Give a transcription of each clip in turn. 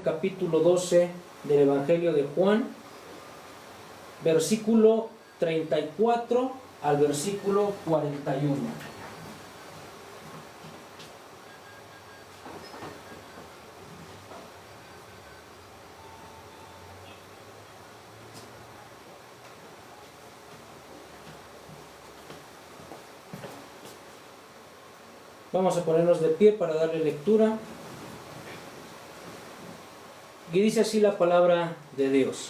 capítulo 12 del Evangelio de Juan, versículo 34 al versículo 41. Vamos a ponernos de pie para darle lectura. Y dice así la palabra de Dios.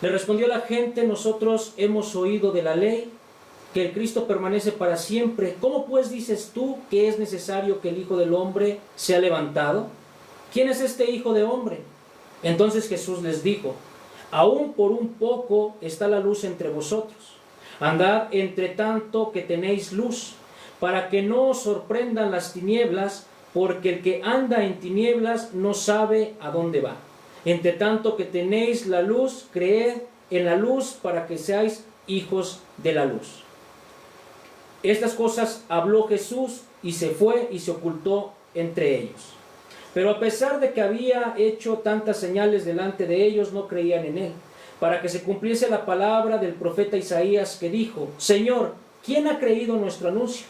Le respondió la gente: nosotros hemos oído de la ley que el Cristo permanece para siempre. ¿Cómo pues dices tú que es necesario que el Hijo del Hombre sea levantado? ¿Quién es este Hijo de Hombre? Entonces Jesús les dijo: aún por un poco está la luz entre vosotros. Andad entre tanto que tenéis luz, para que no os sorprendan las tinieblas, porque el que anda en tinieblas no sabe a dónde va. Entre tanto que tenéis la luz, creed en la luz para que seáis hijos de la luz. Estas cosas habló Jesús y se fue y se ocultó entre ellos. Pero a pesar de que había hecho tantas señales delante de ellos, no creían en él, para que se cumpliese la palabra del profeta Isaías, que dijo: Señor, ¿quién ha creído nuestro anuncio?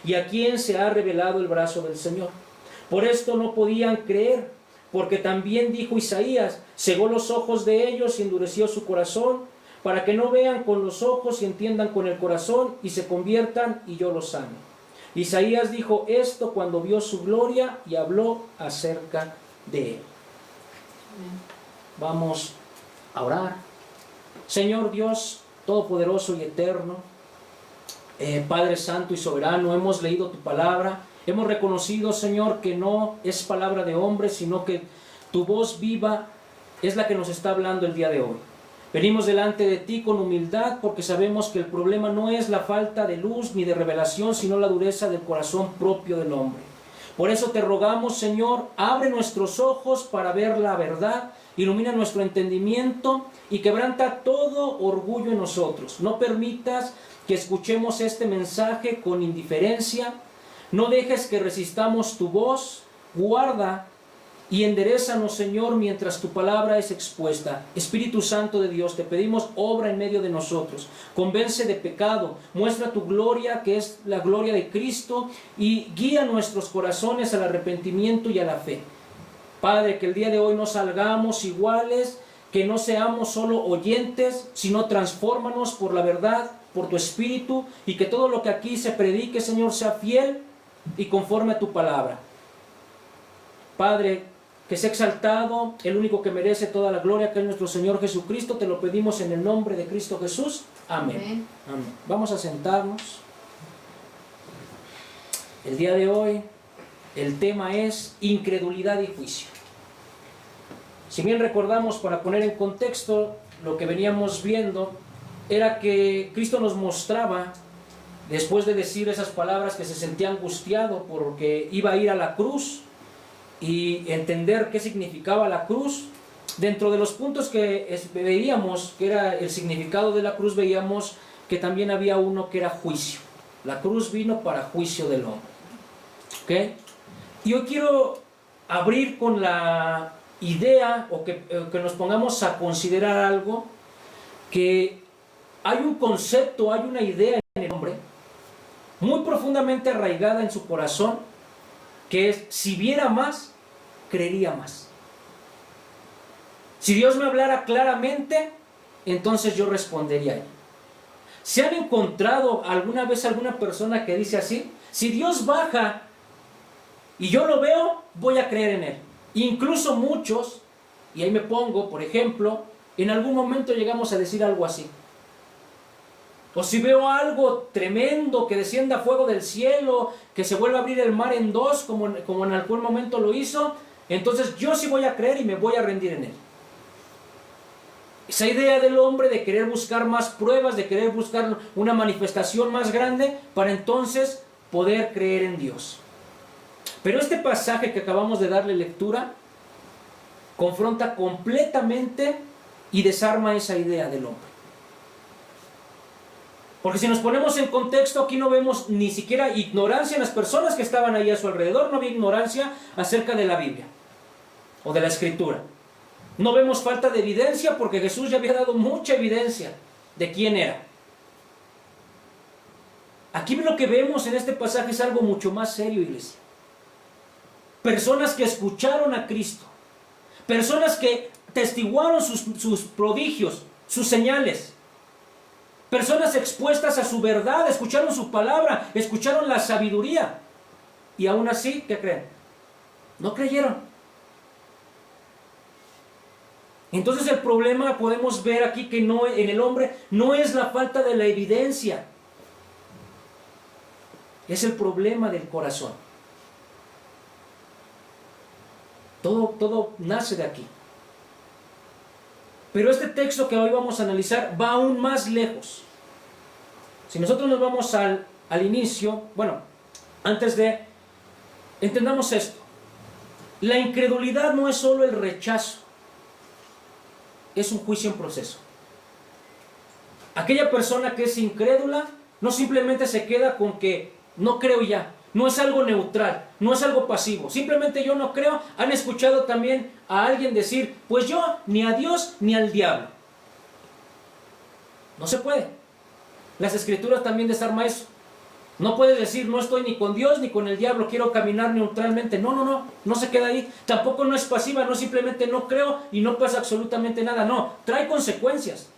¿Y a quién se ha revelado el brazo del Señor? Por esto no podían creer, porque también dijo Isaías: cegó los ojos de ellos y endureció su corazón, para que no vean con los ojos y entiendan con el corazón y se conviertan y yo los sane. Isaías dijo esto cuando vio su gloria y habló acerca de él. Vamos a orar. Señor Dios Todopoderoso y Eterno, Padre Santo y Soberano, hemos leído tu palabra, hemos reconocido, Señor, que no es palabra de hombre, sino que tu voz viva es la que nos está hablando el día de hoy. Venimos delante de ti con humildad porque sabemos que el problema no es la falta de luz ni de revelación, sino la dureza del corazón propio del hombre. Por eso te rogamos, Señor, abre nuestros ojos para ver la verdad, ilumina nuestro entendimiento y quebranta todo orgullo en nosotros. No permitas que escuchemos este mensaje con indiferencia, no dejes que resistamos tu voz, guarda y enderézanos, Señor, mientras tu palabra es expuesta. Espíritu Santo de Dios, te pedimos, obra en medio de nosotros, convence de pecado, muestra tu gloria, que es la gloria de Cristo, y guía nuestros corazones al arrepentimiento y a la fe. Padre, que el día de hoy no salgamos iguales, que no seamos solo oyentes, sino transfórmanos por la verdad, por tu Espíritu, y que todo lo que aquí se predique, Señor, sea fiel y conforme a tu palabra. Padre, que sea exaltado el único que merece toda la gloria, que es nuestro Señor Jesucristo. Te lo pedimos en el nombre de Cristo Jesús. Amén. Amén. Vamos a sentarnos. El día de hoy el tema es incredulidad y juicio. Si bien recordamos, para poner en contexto, lo que veníamos viendo era que Cristo nos mostraba, después de decir esas palabras, que se sentía angustiado porque iba a ir a la cruz y entender qué significaba la cruz. Dentro de los puntos que veíamos, que era el significado de la cruz, veíamos que también había uno que era juicio. La cruz vino para juicio del hombre. ¿Okay? Y hoy quiero abrir con la idea, o que nos pongamos a considerar algo, que hay un concepto, hay una idea en el hombre, muy profundamente arraigada en su corazón, que es: si viera más, creería más. Si Dios me hablara claramente, entonces yo respondería a él. ¿Se han encontrado alguna vez alguna persona que dice así? Si Dios baja y yo lo veo, voy a creer en él. Incluso muchos, y ahí me pongo, por ejemplo, en algún momento llegamos a decir algo así. O si veo algo tremendo, que descienda fuego del cielo, que se vuelva a abrir el mar en dos, como en algún momento lo hizo, entonces yo sí voy a creer y me voy a rendir en él. Esa idea del hombre de querer buscar más pruebas, de querer buscar una manifestación más grande, para entonces poder creer en Dios. Pero este pasaje que acabamos de darle lectura confronta completamente y desarma esa idea del hombre. Porque si nos ponemos en contexto, aquí no vemos ni siquiera ignorancia en las personas que estaban ahí a su alrededor, no había ignorancia acerca de la Biblia. o de la Escritura. No vemos falta de evidencia porque Jesús ya había dado mucha evidencia de quién era. Aquí lo que vemos en este pasaje es algo mucho más serio, iglesia. Personas que escucharon a Cristo, personas que testiguaron sus prodigios, sus señales, personas expuestas a su verdad, escucharon su palabra, escucharon la sabiduría, y aún así, ¿qué creen? No creyeron. Entonces el problema podemos ver aquí que no, en el hombre no es la falta de la evidencia, es el problema del corazón. Todo nace de aquí. Pero este texto que hoy vamos a analizar va aún más lejos. Si nosotros nos vamos al inicio, entendamos esto. La incredulidad no es solo el rechazo, es un juicio en proceso. Aquella persona que es incrédula no simplemente se queda con que no creo ya. No es algo neutral, no es algo pasivo. Simplemente yo no creo. Han escuchado también a alguien decir, pues yo ni a Dios ni al diablo. No se puede. Las Escrituras también desarman eso. No puedes decir, no estoy ni con Dios ni con el diablo, quiero caminar neutralmente. No se queda ahí. Tampoco no es pasiva, no simplemente no creo y no pasa absolutamente nada. No, trae consecuencias.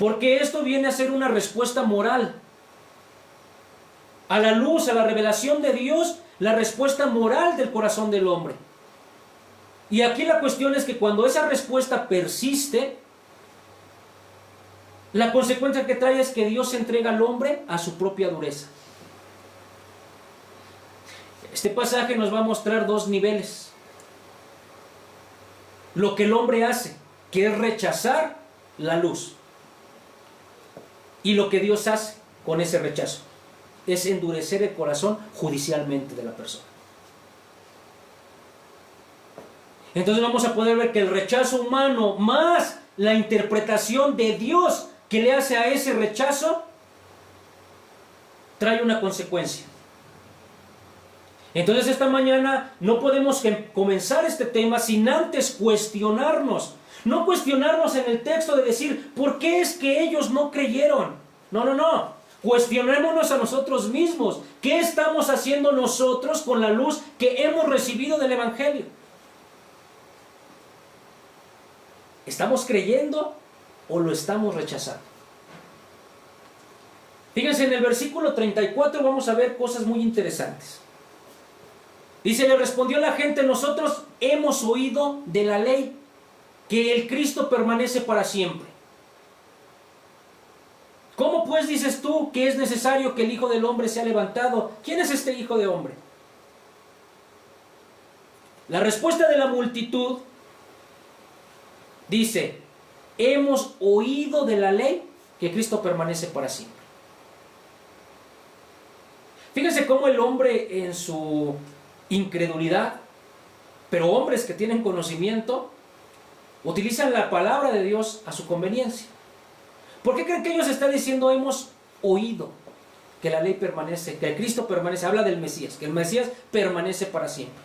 Porque esto viene a ser una respuesta moral. A la luz, a la revelación de Dios, la respuesta moral del corazón del hombre. Y aquí la cuestión es que cuando esa respuesta persiste, la consecuencia que trae es que Dios entrega al hombre a su propia dureza. Este pasaje nos va a mostrar dos niveles. Lo que el hombre hace, que es rechazar la luz. Y lo que Dios hace con ese rechazo es endurecer el corazón judicialmente de la persona. Entonces vamos a poder ver que el rechazo humano más la interpretación de Dios que le hace a ese rechazo trae una consecuencia. Entonces esta mañana no podemos comenzar este tema sin antes cuestionarnos. No cuestionarnos en el texto de decir, ¿por qué es que ellos no creyeron? No. Cuestionémonos a nosotros mismos. ¿Qué estamos haciendo nosotros con la luz que hemos recibido del Evangelio? ¿Estamos creyendo o lo estamos rechazando? Fíjense, en el versículo 34 vamos a ver cosas muy interesantes. Dice, le respondió la gente, nosotros hemos oído de la ley que el Cristo permanece para siempre. ¿Cómo pues dices tú que es necesario que el Hijo del Hombre sea levantado? ¿Quién es este Hijo de Hombre? La respuesta de la multitud dice, hemos oído de la ley que Cristo permanece para siempre. Fíjense cómo el hombre en su incredulidad, pero hombres que tienen conocimiento, utilizan la palabra de Dios a su conveniencia. ¿Por qué creen que ellos están diciendo hemos oído que la ley permanece, que el Cristo permanece? Habla del Mesías, que el Mesías permanece para siempre.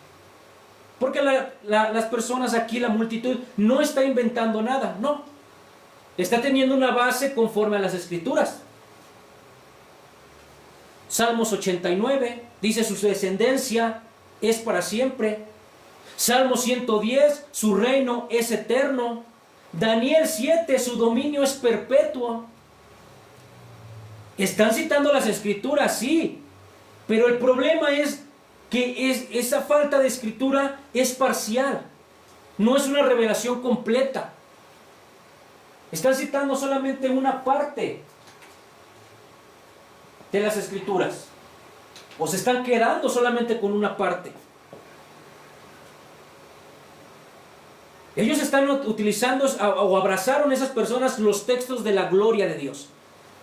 Porque las personas aquí, la multitud, no está inventando nada, no. Está teniendo una base conforme a las Escrituras. Salmos 89 dice su descendencia es para siempre. Salmo 110, su reino es eterno. Daniel 7, su dominio es perpetuo. Están citando las Escrituras, sí, pero el problema es que esa falta de escritura es parcial, no es una revelación completa. Están citando solamente una parte de las Escrituras, o se están quedando solamente con una parte. Ellos están utilizando o abrazaron esas personas los textos de la gloria de Dios,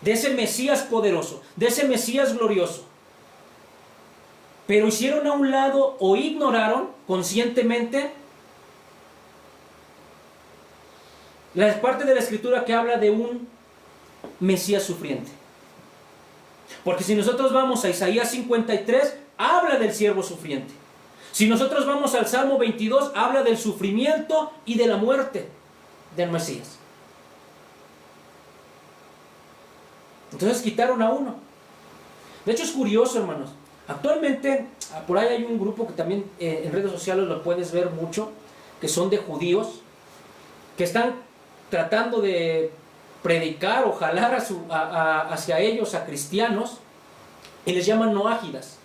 de ese Mesías poderoso, de ese Mesías glorioso. Pero hicieron a un lado o ignoraron conscientemente la parte de la Escritura que habla de un Mesías sufriente. Porque si nosotros vamos a Isaías 53, habla del siervo sufriente. Si nosotros vamos al Salmo 22, habla del sufrimiento y de la muerte del Mesías. Entonces quitaron a uno. De hecho es curioso, hermanos. Actualmente, por ahí hay un grupo que también en redes sociales lo puedes ver mucho, que son de judíos, que están tratando de predicar o jalar hacia ellos a cristianos, y les llaman noágidas.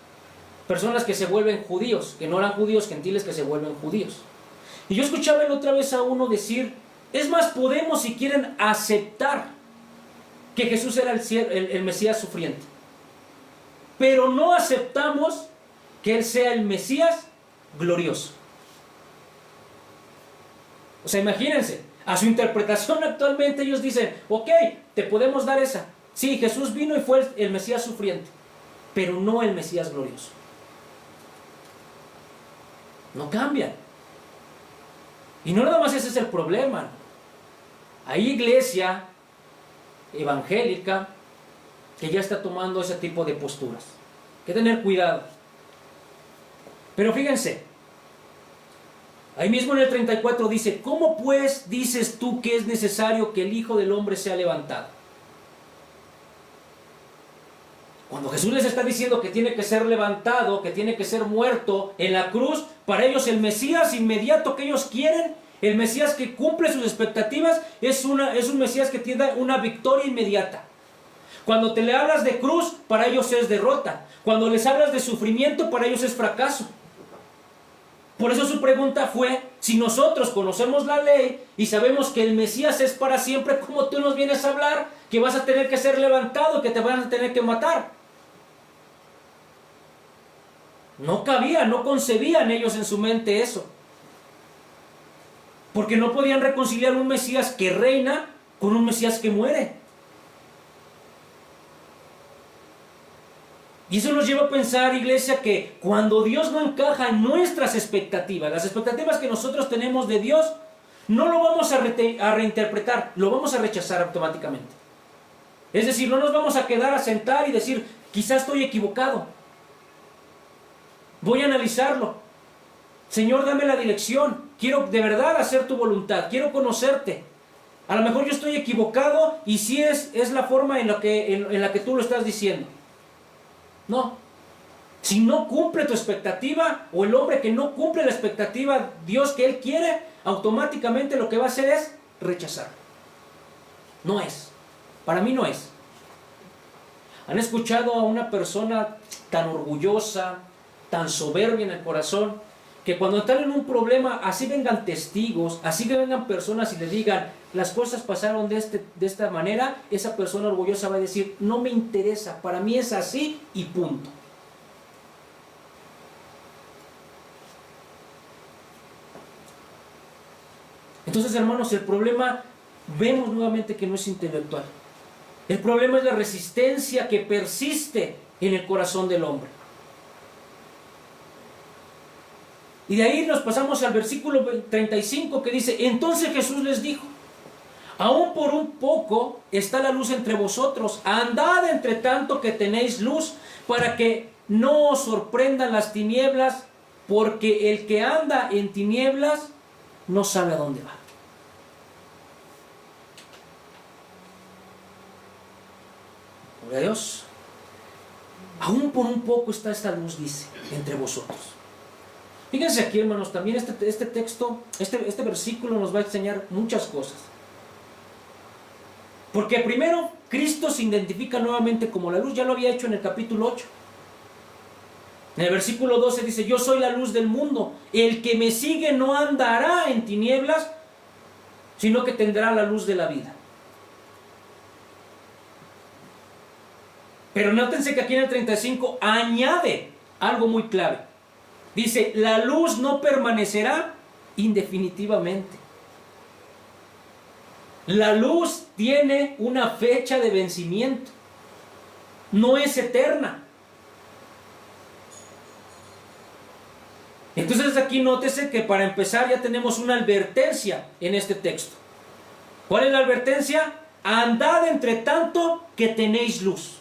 Personas que se vuelven judíos, que no eran judíos, gentiles que se vuelven judíos. Y yo escuchaba la otra vez a uno decir, es más, podemos si quieren aceptar que Jesús era el Mesías sufriente, pero no aceptamos que Él sea el Mesías glorioso. O sea, imagínense, a su interpretación actualmente ellos dicen, ok, te podemos dar esa. Sí, Jesús vino y fue el Mesías sufriente, pero no el Mesías glorioso. No cambian. Y no nada más ese es el problema. Hay iglesia evangélica que ya está tomando ese tipo de posturas. Hay que tener cuidado. Pero fíjense, ahí mismo en el 34 dice, ¿cómo pues dices tú que es necesario que el Hijo del Hombre sea levantado? Cuando Jesús les está diciendo que tiene que ser levantado, que tiene que ser muerto en la cruz, para ellos el Mesías inmediato que ellos quieren, el Mesías que cumple sus expectativas, es un Mesías que tiene una victoria inmediata. Cuando te le hablas de cruz, para ellos es derrota. Cuando les hablas de sufrimiento, para ellos es fracaso. Por eso su pregunta fue, si nosotros conocemos la ley y sabemos que el Mesías es para siempre, ¿cómo tú nos vienes a hablar que vas a tener que ser levantado, que te van a tener que matar? No cabía, no concebían ellos en su mente eso. Porque no podían reconciliar un Mesías que reina con un Mesías que muere. Y eso nos lleva a pensar, iglesia, que cuando Dios no encaja en nuestras expectativas, las expectativas que nosotros tenemos de Dios, no lo vamos a reinterpretar, lo vamos a rechazar automáticamente. Es decir, no nos vamos a quedar a sentar y decir, quizás estoy equivocado. Voy a analizarlo. Señor, dame la dirección. Quiero de verdad hacer tu voluntad. Quiero conocerte. A lo mejor yo estoy equivocado y sí es la forma en la que tú lo estás diciendo. No. Si no cumple tu expectativa, o el hombre que no cumple la expectativa, Dios que Él quiere, automáticamente lo que va a hacer es rechazar. No es. Para mí no es. ¿Han escuchado a una persona tan orgullosa, tan soberbia en el corazón, que cuando están en un problema, así vengan testigos, así vengan personas y le digan, las cosas pasaron de esta manera, esa persona orgullosa va a decir, no me interesa, para mí es así y punto. Entonces, hermanos, el problema, vemos nuevamente que no es intelectual. El problema es la resistencia que persiste en el corazón del hombre. Y de ahí nos pasamos al versículo 35 que dice, entonces Jesús les dijo, aún por un poco está la luz entre vosotros, andad entre tanto que tenéis luz, para que no os sorprendan las tinieblas, porque el que anda en tinieblas no sabe a dónde va. Gloria a Dios. Aún por un poco está esta luz, dice, entre vosotros. Fíjense aquí, hermanos, también este texto, este versículo nos va a enseñar muchas cosas. Porque primero, Cristo se identifica nuevamente como la luz, ya lo había hecho en el capítulo 8. En el versículo 12 dice, yo soy la luz del mundo, el que me sigue no andará en tinieblas, sino que tendrá la luz de la vida. Pero nótense que aquí en el 35 añade algo muy clave. Dice, la luz no permanecerá indefinitivamente. La luz tiene una fecha de vencimiento. No es eterna. Entonces aquí nótese que para empezar ya tenemos una advertencia en este texto. ¿Cuál es la advertencia? Andad entre tanto que tenéis luz.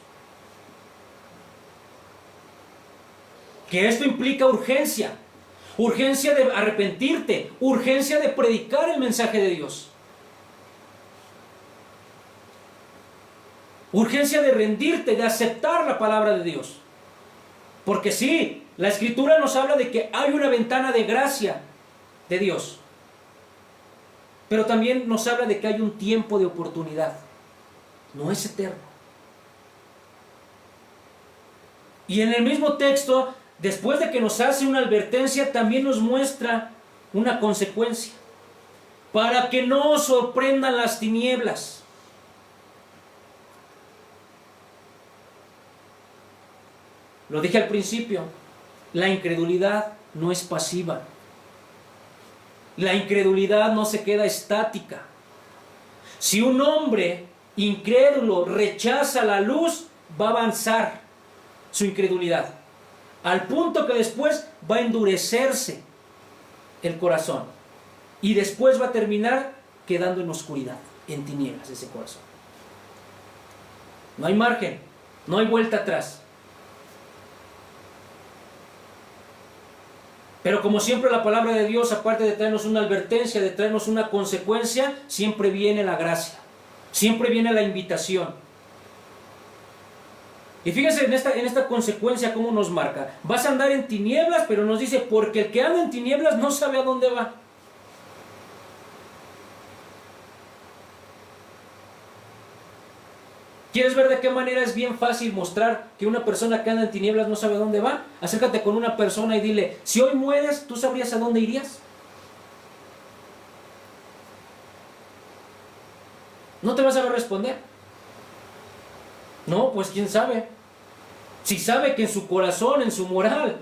Que esto implica urgencia. urgencia de arrepentirte, urgencia de predicar el mensaje de Dios, urgencia de rendirte, de aceptar la palabra de Dios. Porque sí, la Escritura nos habla de que hay una ventana de gracia de Dios, pero también nos habla de que hay un tiempo de oportunidad. No es eterno. Y en el mismo texto, después de que nos hace una advertencia, también nos muestra una consecuencia. Para que no os sorprendan las tinieblas. Lo dije al principio, la incredulidad no es pasiva. La incredulidad no se queda estática. Si un hombre incrédulo rechaza la luz, va a avanzar su incredulidad, al punto que después va a endurecerse el corazón y después va a terminar quedando en oscuridad, en tinieblas ese corazón. No hay margen, no hay vuelta atrás. Pero como siempre la palabra de Dios, aparte de traernos una advertencia, de traernos una consecuencia, siempre viene la gracia, siempre viene la invitación. Y fíjense en esta consecuencia cómo nos marca. Vas a andar en tinieblas, pero nos dice, porque el que anda en tinieblas no sabe a dónde va. ¿Quieres ver de qué manera es bien fácil mostrar que una persona que anda en tinieblas no sabe a dónde va? Acércate con una persona y dile, si hoy mueres, ¿tú sabrías a dónde irías? No te vas a ver responder. No, pues quién sabe. Si sabe que en su corazón, en su moral,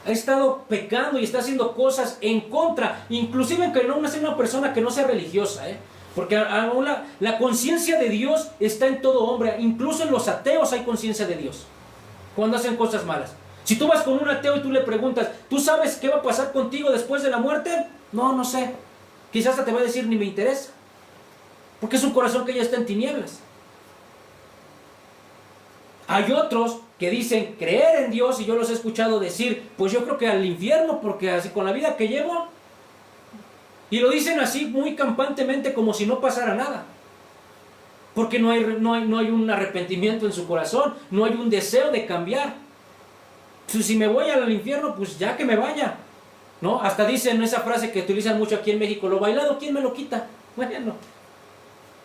ha estado pecando y está haciendo cosas en contra, inclusive que no sea una persona que no sea religiosa, porque aún la conciencia de Dios está en todo hombre, incluso en los ateos hay conciencia de Dios, cuando hacen cosas malas. Si tú vas con un ateo y tú le preguntas, ¿tú sabes qué va a pasar contigo después de la muerte? No, no sé. Quizás hasta te va a decir, ni me interesa, porque es un corazón que ya está en tinieblas. Hay otros que dicen creer en Dios, y yo los he escuchado decir, pues yo creo que al infierno, porque así con la vida que llevo, y lo dicen así muy campantemente como si no pasara nada, porque no hay un arrepentimiento en su corazón, no hay un deseo de cambiar. Pues si me voy al infierno, pues ya que me vaya, ¿no? Hasta dicen esa frase que utilizan mucho aquí en México, lo bailado, ¿quién me lo quita? Bueno,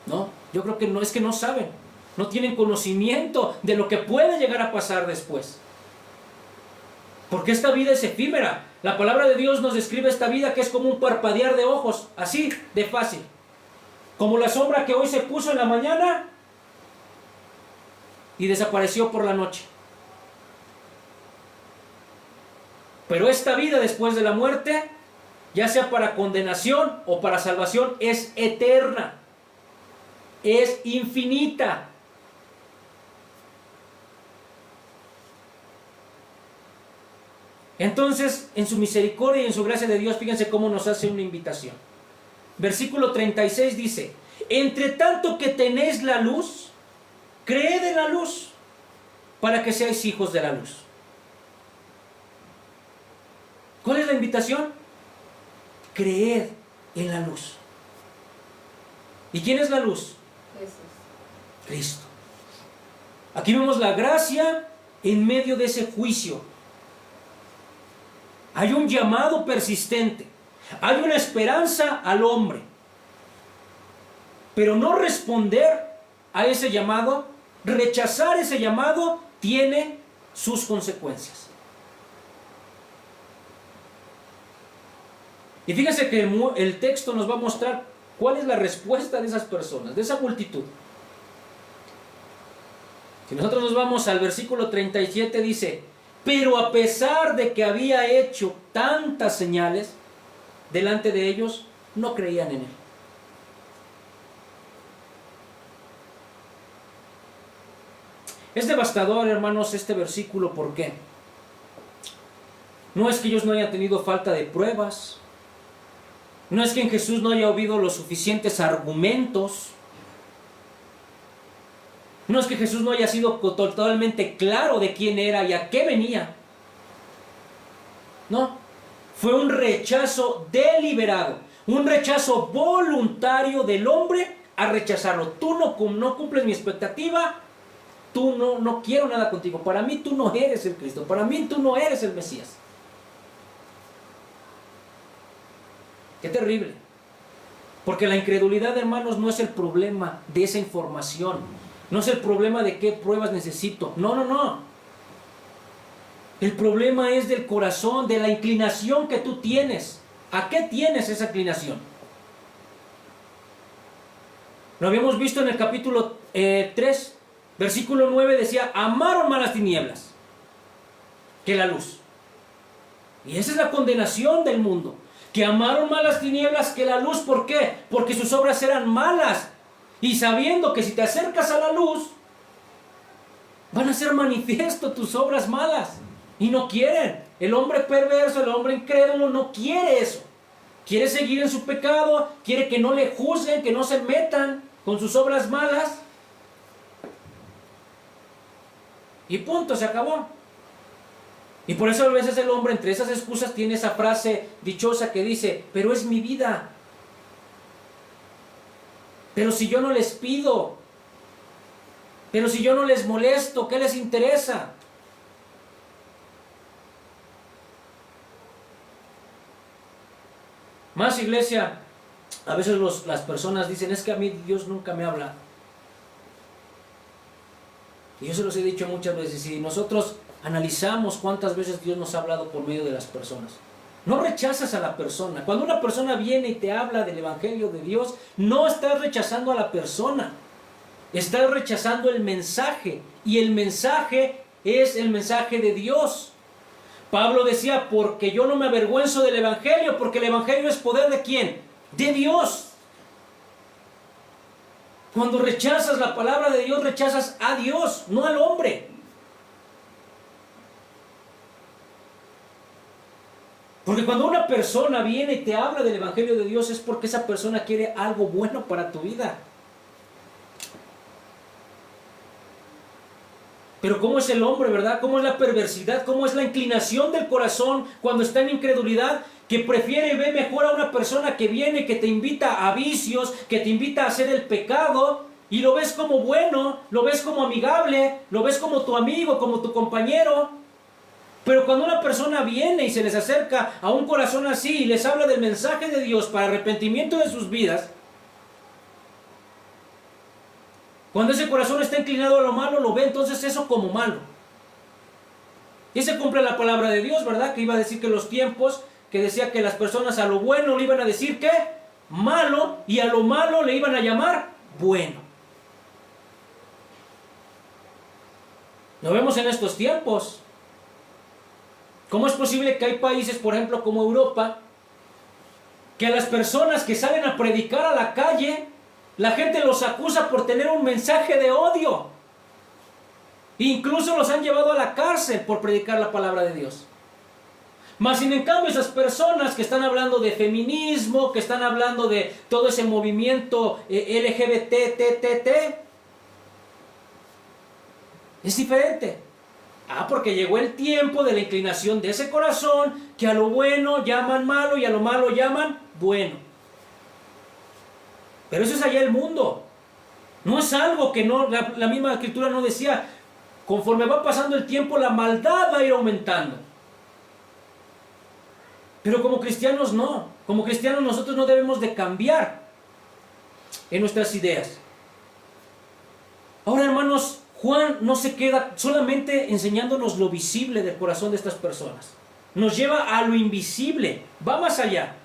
no, yo creo que no, es que no saben. No tienen conocimiento de lo que puede llegar a pasar después. Porque esta vida es efímera. La palabra de Dios nos describe esta vida que es como un parpadear de ojos, así de fácil. Como la sombra que hoy se puso en la mañana y desapareció por la noche. Pero esta vida después de la muerte, ya sea para condenación o para salvación, es eterna. Es infinita. Entonces, en su misericordia y en su gracia de Dios, fíjense cómo nos hace una invitación. Versículo 36 dice, entre tanto que tenéis la luz, creed en la luz, para que seáis hijos de la luz. ¿Cuál es la invitación? Creed en la luz. ¿Y quién es la luz? Jesús. Cristo. Aquí vemos la gracia en medio de ese juicio. Hay un llamado persistente, hay una esperanza al hombre, pero no responder a ese llamado, rechazar ese llamado, tiene sus consecuencias. Y fíjense que el texto nos va a mostrar cuál es la respuesta de esas personas, de esa multitud. Si nosotros nos vamos al versículo 37, dice, pero a pesar de que había hecho tantas señales delante de ellos, no creían en él. Es devastador, hermanos, este versículo. ¿Por qué? No es que ellos no hayan tenido falta de pruebas, no es que en Jesús no haya habido los suficientes argumentos, no es que Jesús no haya sido totalmente claro de quién era y a qué venía. No, Fue un rechazo deliberado, un rechazo voluntario del hombre a rechazarlo. Tú no cumples mi expectativa, tú no quiero nada contigo. Para mí tú no eres el Cristo, para mí tú no eres el Mesías. Qué terrible. Porque la incredulidad, hermanos, no es el problema de esa información. No es el problema de qué pruebas necesito. No. El problema es del corazón, de la inclinación que tú tienes. ¿A qué tienes esa inclinación? Lo habíamos visto en el capítulo 3, versículo 9, decía, amaron más las tinieblas que la luz. Y esa es la condenación del mundo. Que amaron más las tinieblas que la luz. ¿Por qué? Porque sus obras eran malas. Y sabiendo que si te acercas a la luz, van a ser manifiesto tus obras malas. Y no quieren. El hombre perverso, el hombre incrédulo no quiere eso. Quiere seguir en su pecado, quiere que no le juzguen, que no se metan con sus obras malas. Y punto, se acabó. Y por eso a veces el hombre entre esas excusas tiene esa frase dichosa que dice, pero es mi vida. Pero si yo no les pido, pero si yo no les molesto, ¿qué les interesa? Más, iglesia, a veces las personas dicen, es que a mí Dios nunca me habla. Y yo se los he dicho muchas veces, si nosotros analizamos cuántas veces Dios nos ha hablado por medio de las personas, no rechazas a la persona. Cuando una persona viene y te habla del Evangelio de Dios, no estás rechazando a la persona, estás rechazando el mensaje, y el mensaje es el mensaje de Dios. Pablo decía, porque yo no me avergüenzo del Evangelio, porque el Evangelio es poder ¿de quién? De Dios. Cuando rechazas la palabra de Dios, rechazas a Dios, no al hombre. Porque cuando una persona viene y te habla del Evangelio de Dios, es porque esa persona quiere algo bueno para tu vida. Pero ¿cómo es el hombre, verdad? ¿Cómo es la perversidad? ¿Cómo es la inclinación del corazón cuando está en incredulidad? Que prefiere y ve mejor a una persona que viene, que te invita a vicios, que te invita a hacer el pecado, y lo ves como bueno, lo ves como amigable, lo ves como tu amigo, como tu compañero. Pero cuando una persona viene y se les acerca a un corazón así y les habla del mensaje de Dios para arrepentimiento de sus vidas, cuando ese corazón está inclinado a lo malo, lo ve entonces eso como malo. Y se cumple la palabra de Dios, ¿verdad? Que iba a decir que los tiempos, que decía que las personas a lo bueno le iban a decir ¿qué? Malo, y a lo malo le iban a llamar bueno. Lo vemos en estos tiempos. ¿Cómo es posible que hay países, por ejemplo, como Europa, que a las personas que salen a predicar a la calle, la gente los acusa por tener un mensaje de odio? Incluso los han llevado a la cárcel por predicar la palabra de Dios. Mas, sin en cambio, esas personas que están hablando de feminismo, que están hablando de todo ese movimiento LGBT, es diferente. Porque llegó el tiempo de la inclinación de ese corazón, que a lo bueno llaman malo y a lo malo llaman bueno. Pero eso es allá el mundo. No es algo que no, la misma Escritura no decía, conforme va pasando el tiempo la maldad va a ir aumentando. Pero como cristianos no. Como cristianos nosotros no debemos de cambiar en nuestras ideas. Ahora, hermanos, Juan no se queda solamente enseñándonos lo visible del corazón de estas personas. Nos lleva a lo invisible, va más allá.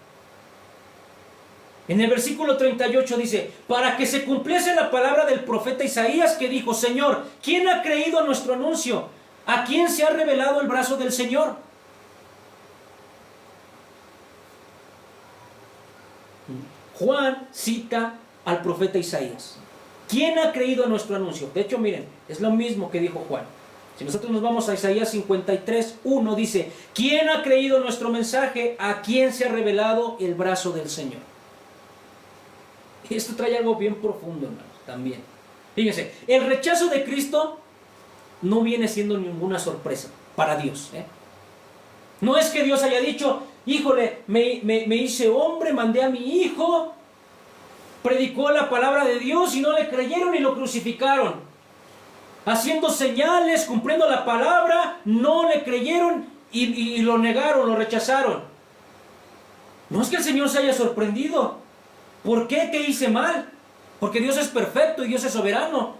En el versículo 38 dice, para que se cumpliese la palabra del profeta Isaías que dijo, Señor, ¿quién ha creído a nuestro anuncio? ¿A quién se ha revelado el brazo del Señor? Juan cita al profeta Isaías. ¿Quién ha creído a nuestro anuncio? De hecho, miren, es lo mismo que dijo Juan. Si nosotros nos vamos a Isaías 53, 1, dice, ¿quién ha creído nuestro mensaje? ¿A quién se ha revelado el brazo del Señor? Y esto trae algo bien profundo, hermanos, también. Fíjense, el rechazo de Cristo no viene siendo ninguna sorpresa para Dios. No es que Dios haya dicho, híjole, me hice hombre, mandé a mi hijo, predicó la palabra de Dios y no le creyeron y lo crucificaron. Haciendo señales, cumpliendo la palabra, no le creyeron y lo negaron, lo rechazaron. No es que el Señor se haya sorprendido. ¿Por qué? ¿Qué hice mal? Porque Dios es perfecto y Dios es soberano.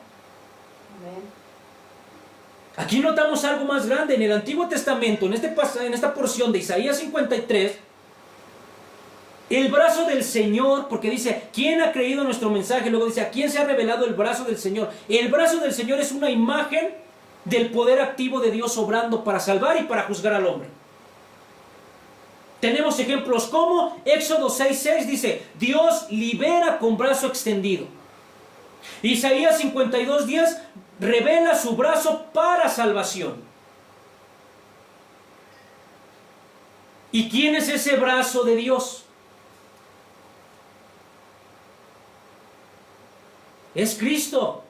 Aquí notamos algo más grande. En el Antiguo Testamento, en esta porción de Isaías 53, el brazo del Señor, porque dice, ¿quién ha creído nuestro mensaje? Luego dice, ¿a quién se ha revelado el brazo del Señor? El brazo del Señor es una imagen del poder activo de Dios obrando para salvar y para juzgar al hombre. Tenemos ejemplos como Éxodo 6:6 dice, Dios libera con brazo extendido. Isaías 52:10 revela su brazo para salvación. ¿Y quién es ese brazo de Dios? Es Cristo.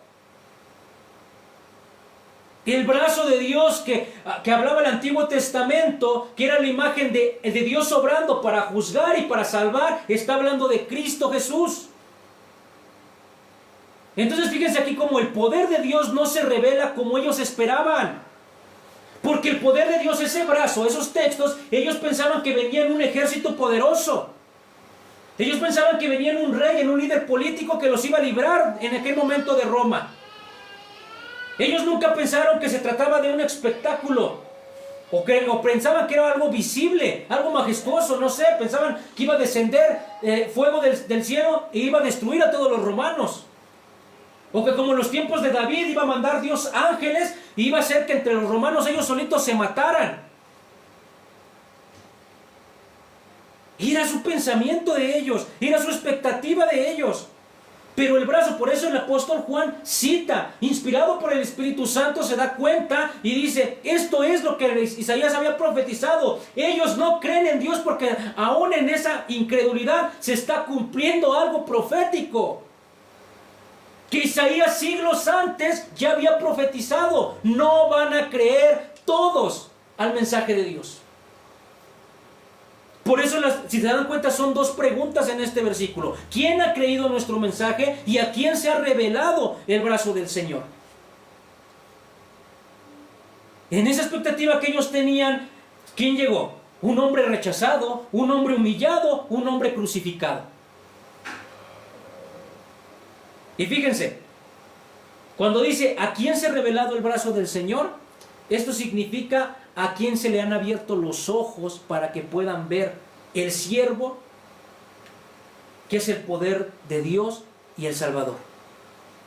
El brazo de Dios que hablaba el Antiguo Testamento, que era la imagen de Dios obrando para juzgar y para salvar, está hablando de Cristo Jesús. Entonces fíjense aquí como el poder de Dios no se revela como ellos esperaban. Porque el poder de Dios, ese brazo, esos textos, ellos pensaban que venía en un ejército poderoso. Ellos pensaban que venía en un rey, en un líder político que los iba a librar en aquel momento de Roma. Ellos nunca pensaron que se trataba de un espectáculo. O pensaban que era algo visible, algo majestuoso, no sé. Pensaban que iba a descender fuego del cielo e iba a destruir a todos los romanos. O que como en los tiempos de David iba a mandar Dios ángeles y iba a hacer que entre los romanos ellos solitos se mataran. Era su pensamiento de ellos, era su expectativa de ellos. Pero el brazo, por eso el apóstol Juan cita, inspirado por el Espíritu Santo, se da cuenta y dice, esto es lo que Isaías había profetizado. Ellos no creen en Dios porque aún en esa incredulidad se está cumpliendo algo profético. Que Isaías siglos antes ya había profetizado. No van a creer todos al mensaje de Dios. Por eso, si se dan cuenta, son dos preguntas en este versículo. ¿Quién ha creído nuestro mensaje y a quién se ha revelado el brazo del Señor? En esa expectativa que ellos tenían, ¿quién llegó? Un hombre rechazado, un hombre humillado, un hombre crucificado. Y fíjense, cuando dice ¿a quién se ha revelado el brazo del Señor? Esto significa a quién se le han abierto los ojos para que puedan ver el siervo, que es el poder de Dios y el Salvador.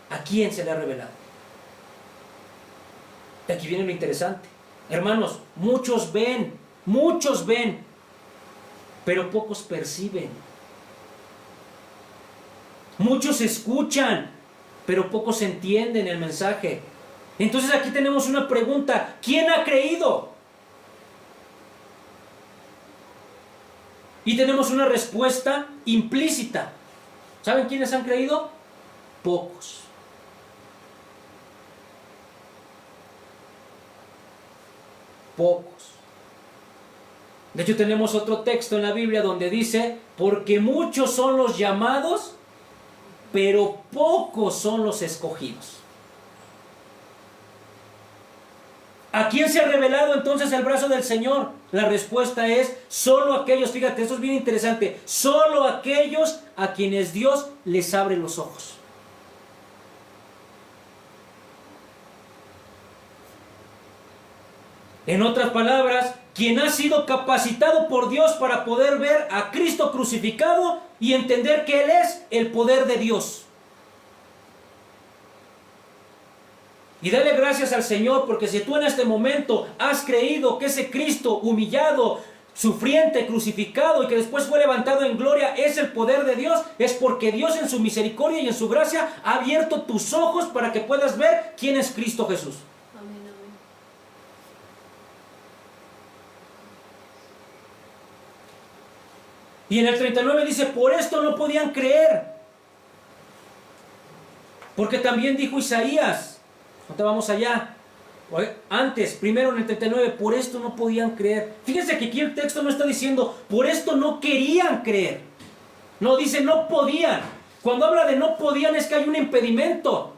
¿A quién se le ha revelado? Y aquí viene lo interesante. Hermanos, muchos ven, pero pocos perciben. Muchos escuchan, pero pocos entienden el mensaje. Entonces aquí tenemos una pregunta. ¿Quién ha creído? Y tenemos una respuesta implícita. ¿Saben quiénes han creído? Pocos. Pocos. De hecho tenemos otro texto en la Biblia donde dice, porque muchos son los llamados, pero pocos son los escogidos. ¿A quién se ha revelado entonces el brazo del Señor? La respuesta es, solo aquellos, fíjate, esto es bien interesante, solo aquellos a quienes Dios les abre los ojos. En otras palabras, quien ha sido capacitado por Dios para poder ver a Cristo crucificado y entender que Él es el poder de Dios. Y dale gracias al Señor, porque si tú en este momento has creído que ese Cristo humillado, sufriente, crucificado y que después fue levantado en gloria es el poder de Dios, es porque Dios en su misericordia y en su gracia ha abierto tus ojos para que puedas ver quién es Cristo Jesús. Amén, amén. Y en el 39 dice, por esto no podían creer. Porque también dijo Isaías, no te vamos allá, Antes, primero en el 39, por esto no podían creer. Fíjense que aquí el texto no está diciendo, por esto no querían creer. No, dice no podían. Cuando habla de no podían es que hay un impedimento.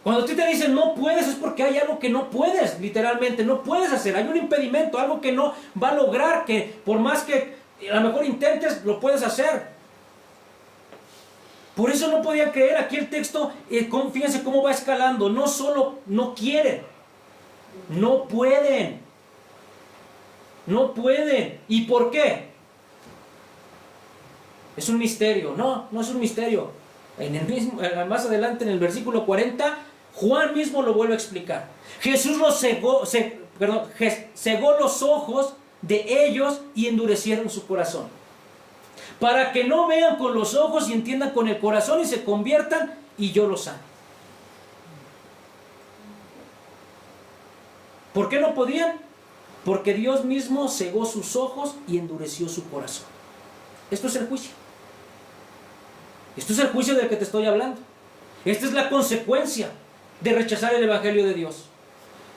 Cuando a ti te dicen no puedes es porque hay algo que no puedes, literalmente, no puedes hacer. Hay un impedimento, algo que no va a lograr, que por más que a lo mejor intentes, lo puedes hacer. Por eso no podían creer. Aquí el texto, fíjense cómo va escalando. No solo no quieren, no pueden. No pueden. ¿Y por qué? Es un misterio. No, no es un misterio. Más adelante en el versículo 40, Juan mismo lo vuelve a explicar. Jesús cegó los ojos de ellos y endurecieron su corazón, para que no vean con los ojos y entiendan con el corazón y se conviertan y yo los sane. ¿Por qué no podían? Porque Dios mismo cegó sus ojos y endureció su corazón. Esto es el juicio. Esto es el juicio del que te estoy hablando. Esta es la consecuencia de rechazar el Evangelio de Dios.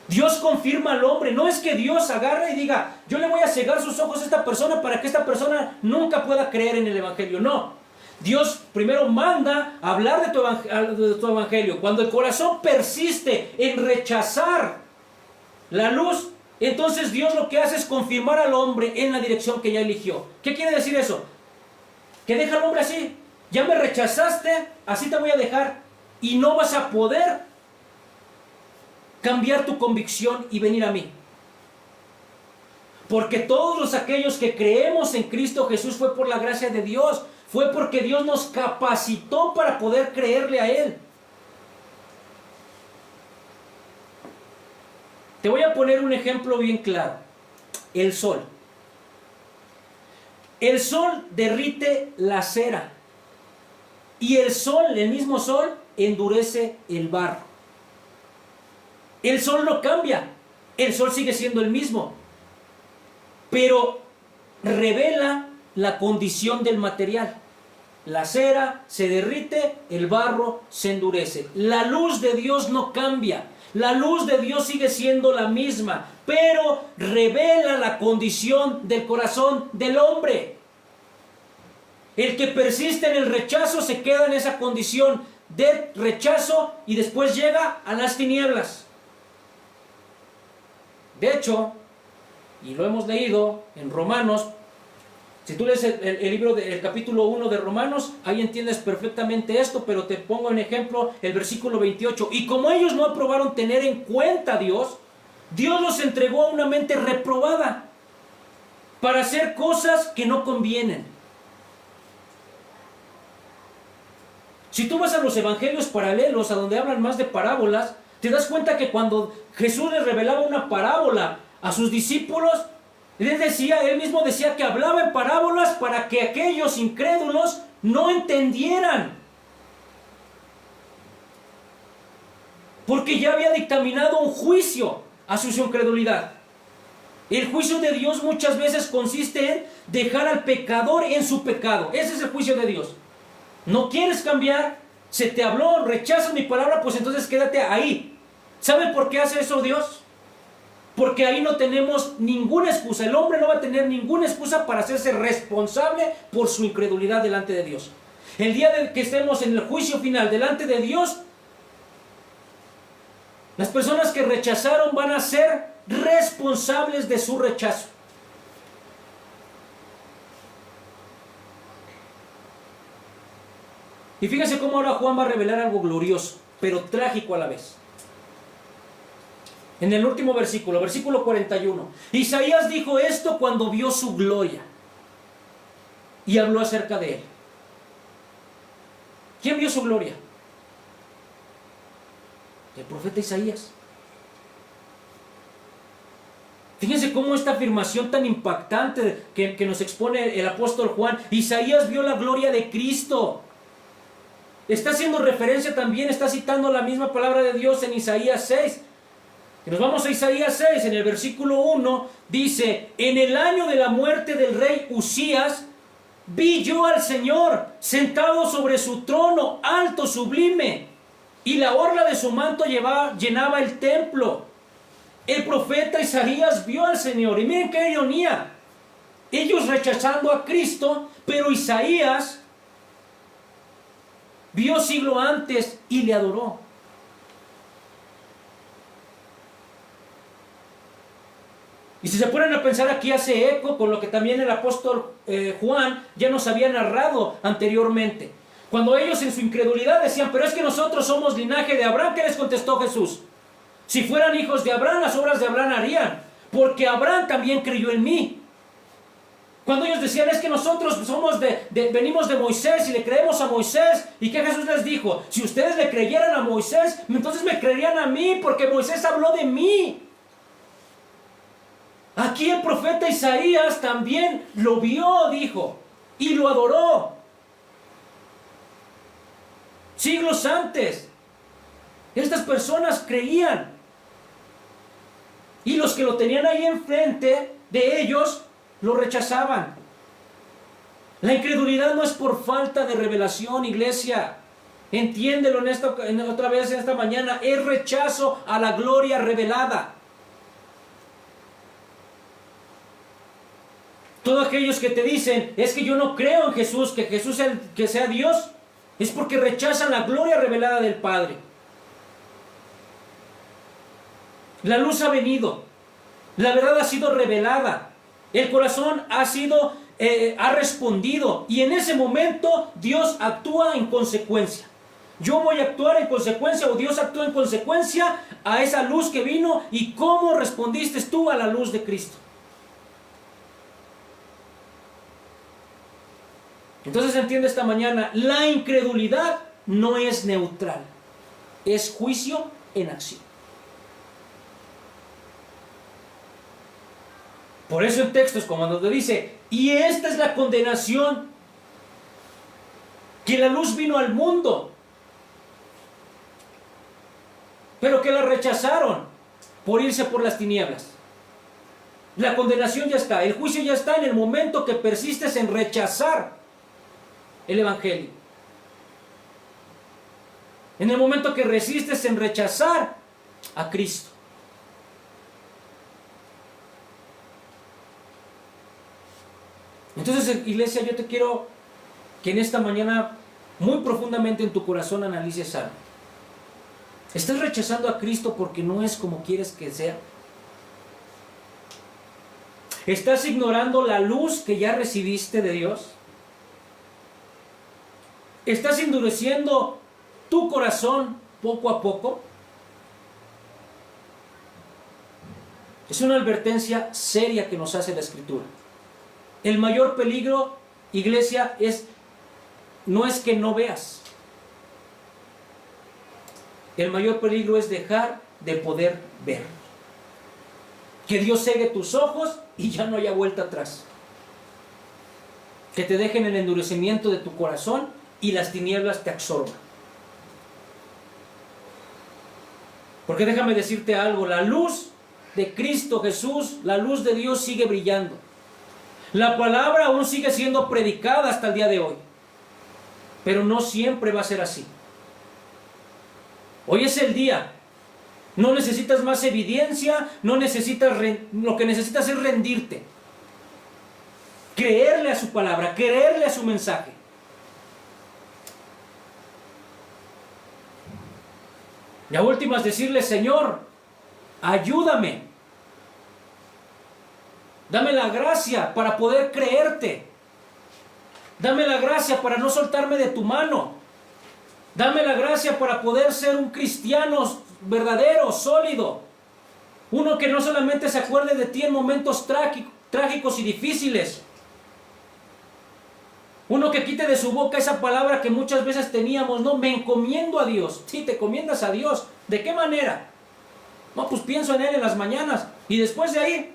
Dios confirma al hombre. No es que Dios agarre y diga, yo le voy a cegar sus ojos a esta persona para que esta persona nunca pueda creer en el Evangelio. No. Dios primero manda a hablar de tu Evangelio. Cuando el corazón persiste en rechazar la luz, entonces Dios lo que hace es confirmar al hombre en la dirección que ya eligió. ¿Qué quiere decir eso? Que deja al hombre así. Ya me rechazaste, así te voy a dejar. Y no vas a poder cambiar tu convicción y venir a mí. Porque todos aquellos que creemos en Cristo Jesús fue por la gracia de Dios. Fue porque Dios nos capacitó para poder creerle a Él. Te voy a poner un ejemplo bien claro. El sol. El sol derrite la cera. Y el sol, el mismo sol, endurece el barro. El sol no cambia. El sol sigue siendo el mismo. Pero revela la condición del material. La cera se derrite, el barro se endurece. La luz de Dios no cambia. La luz de Dios sigue siendo la misma, pero revela la condición del corazón del hombre. El que persiste en el rechazo se queda en esa condición de rechazo y después llega a las tinieblas. De hecho, y lo hemos leído en Romanos, si tú lees el libro del capítulo 1 de Romanos, ahí entiendes perfectamente esto, pero te pongo en ejemplo el versículo 28. Y como ellos no aprobaron tener en cuenta a Dios, Dios los entregó a una mente reprobada para hacer cosas que no convienen. Si tú vas a los evangelios paralelos, a donde hablan más de parábolas, te das cuenta que cuando Jesús les revelaba una parábola a sus discípulos, él mismo decía que hablaba en parábolas para que aquellos incrédulos no entendieran. Porque ya había dictaminado un juicio a su incredulidad. El juicio de Dios muchas veces consiste en dejar al pecador en su pecado. Ese es el juicio de Dios. No quieres cambiar, se te habló, rechazas mi palabra, pues entonces quédate ahí. ¿Saben por qué hace eso Dios? Porque ahí no tenemos ninguna excusa. El hombre no va a tener ninguna excusa para hacerse responsable por su incredulidad delante de Dios. El día que estemos en el juicio final delante de Dios, las personas que rechazaron van a ser responsables de su rechazo. Y fíjense cómo ahora Juan va a revelar algo glorioso, pero trágico a la vez. En el último versículo, versículo 41. Isaías dijo esto cuando vio su gloria y habló acerca de él. ¿Quién vio su gloria? El profeta Isaías. Fíjense cómo esta afirmación tan impactante que nos expone el apóstol Juan. Isaías vio la gloria de Cristo. Está haciendo referencia también, está citando la misma palabra de Dios en Isaías 6. Y nos vamos a Isaías 6, en el versículo 1, dice: en el año de la muerte del rey Usías, vi yo al Señor sentado sobre su trono alto, sublime, y la orla de su manto llenaba el templo. El profeta Isaías vio al Señor. Y miren qué ironía. Ellos rechazando a Cristo, pero Isaías vio siglo antes y le adoró. Y si se ponen a pensar, aquí hace eco con lo que también el apóstol Juan ya nos había narrado anteriormente. Cuando ellos en su incredulidad decían, pero es que nosotros somos linaje de Abraham, ¿qué les contestó Jesús? Si fueran hijos de Abraham, las obras de Abraham harían, porque Abraham también creyó en mí. Cuando ellos decían, es que nosotros venimos de Moisés y le creemos a Moisés, ¿y qué Jesús les dijo? Si ustedes le creyeran a Moisés, entonces me creerían a mí, porque Moisés habló de mí. Aquí el profeta Isaías también lo vio, dijo, y lo adoró. Siglos antes, estas personas creían. Y los que lo tenían ahí enfrente de ellos, lo rechazaban. La incredulidad no es por falta de revelación, iglesia. Entiéndelo otra vez en esta mañana. Es rechazo a la gloria revelada. Todos aquellos que te dicen, es que yo no creo en Jesús, que Jesús que sea Dios, es porque rechazan la gloria revelada del Padre. La luz ha venido, la verdad ha sido revelada, el corazón ha respondido, y en ese momento Dios actúa en consecuencia. Yo voy a actuar en consecuencia, o Dios actúa en consecuencia a esa luz que vino, y cómo respondiste tú a la luz de Cristo. Entonces entiende esta mañana, la incredulidad no es neutral, es juicio en acción. Por eso en textos como donde dice, y esta es la condenación, que la luz vino al mundo, pero que la rechazaron por irse por las tinieblas. La condenación ya está, el juicio ya está en el momento que persistes en rechazar el Evangelio. En el momento que resistes en rechazar a Cristo. Entonces, iglesia, yo te quiero que en esta mañana muy profundamente en tu corazón analices algo. ¿Estás rechazando a Cristo porque no es como quieres que sea? ¿Estás ignorando la luz que ya recibiste de Dios? ¿Estás endureciendo tu corazón poco a poco? Es una advertencia seria que nos hace la Escritura. El mayor peligro, iglesia, no es que no veas. El mayor peligro es dejar de poder ver. Que Dios cegue tus ojos y ya no haya vuelta atrás. Que te dejen el endurecimiento de tu corazón y las tinieblas te absorban. Porque déjame decirte algo, la luz de Cristo Jesús, la luz de Dios sigue brillando. La palabra aún sigue siendo predicada hasta el día de hoy. Pero no siempre va a ser así. Hoy es el día. No necesitas más evidencia, lo que necesitas es rendirte. Creerle a su palabra, creerle a su mensaje. Y a últimas decirle, Señor, ayúdame. Dame la gracia para poder creerte. Dame la gracia para no soltarme de tu mano. Dame la gracia para poder ser un cristiano verdadero, sólido. Uno que no solamente se acuerde de ti en momentos trágicos y difíciles. Uno que quite de su boca esa palabra que muchas veces teníamos, no, me encomiendo a Dios. Sí, te encomiendas a Dios. ¿De qué manera? No, pues pienso en Él en las mañanas. Y después de ahí,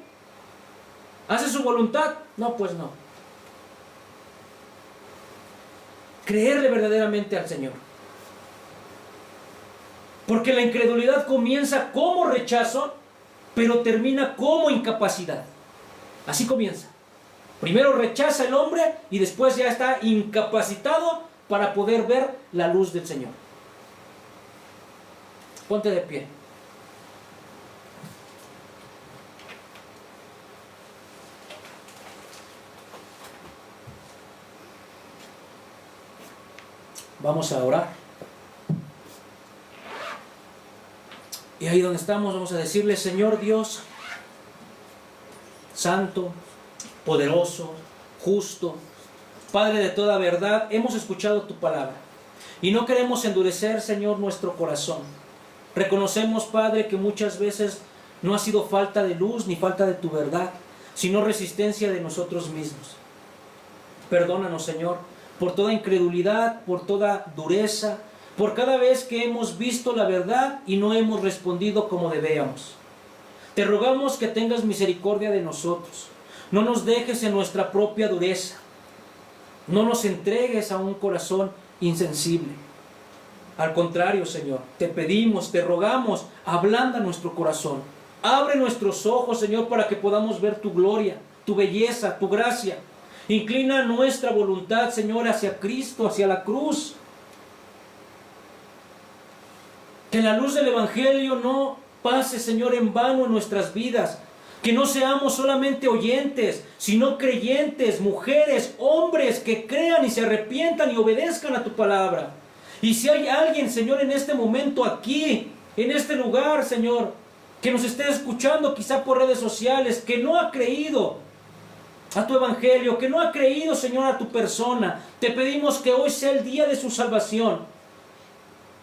¿hace su voluntad? No, pues no. Creerle verdaderamente al Señor. Porque la incredulidad comienza como rechazo, pero termina como incapacidad. Así comienza. Primero rechaza el hombre y después ya está incapacitado para poder ver la luz del Señor. Ponte de pie. Vamos a orar. Y ahí donde estamos vamos a decirle: Señor Dios, santo, poderoso, justo, Padre de toda verdad, hemos escuchado tu palabra y no queremos endurecer, Señor, nuestro corazón. Reconocemos, Padre, que muchas veces no ha sido falta de luz ni falta de tu verdad, sino resistencia de nosotros mismos. Perdónanos, Señor, por toda incredulidad, por toda dureza, por cada vez que hemos visto la verdad y no hemos respondido como debíamos. Te rogamos que tengas misericordia de nosotros. No nos dejes en nuestra propia dureza. No nos entregues a un corazón insensible. Al contrario, Señor, te pedimos, te rogamos, ablanda nuestro corazón. Abre nuestros ojos, Señor, para que podamos ver tu gloria, tu belleza, tu gracia. Inclina nuestra voluntad, Señor, hacia Cristo, hacia la cruz. Que la luz del Evangelio no pase, Señor, en vano en nuestras vidas. Que no seamos solamente oyentes, sino creyentes, mujeres, hombres que crean y se arrepientan y obedezcan a tu palabra. Y si hay alguien, Señor, en este momento aquí, en este lugar, Señor, que nos esté escuchando quizá por redes sociales, que no ha creído a tu Evangelio, que no ha creído, Señor, a tu persona, te pedimos que hoy sea el día de su salvación.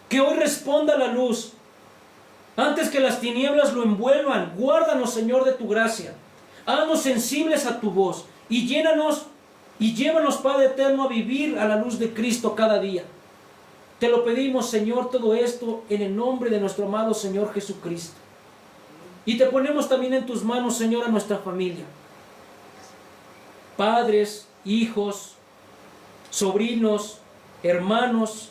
Que hoy responda la luz. Antes que las tinieblas lo envuelvan, guárdanos, Señor, de tu gracia. Haznos sensibles a tu voz y llénanos y llévanos, Padre eterno, a vivir a la luz de Cristo cada día. Te lo pedimos, Señor, todo esto en el nombre de nuestro amado Señor Jesucristo. Y te ponemos también en tus manos, Señor, a nuestra familia. Padres, hijos, sobrinos, hermanos,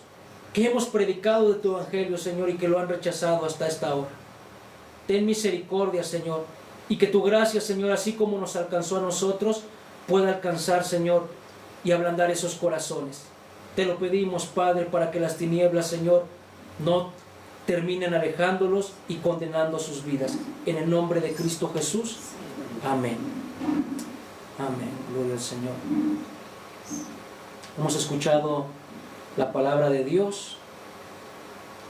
que hemos predicado de tu Evangelio, Señor, y que lo han rechazado hasta esta hora. Ten misericordia, Señor, y que tu gracia, Señor, así como nos alcanzó a nosotros, pueda alcanzar, Señor, y ablandar esos corazones. Te lo pedimos, Padre, para que las tinieblas, Señor, no terminen alejándolos y condenando sus vidas. En el nombre de Cristo Jesús. Amén. Amén. Gloria al Señor. Hemos escuchado la palabra de Dios.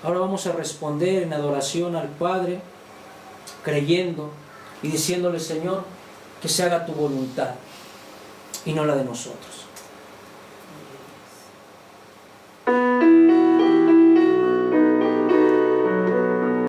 Ahora vamos a responder en adoración al Padre, creyendo y diciéndole: Señor, que se haga tu voluntad y no la de nosotros.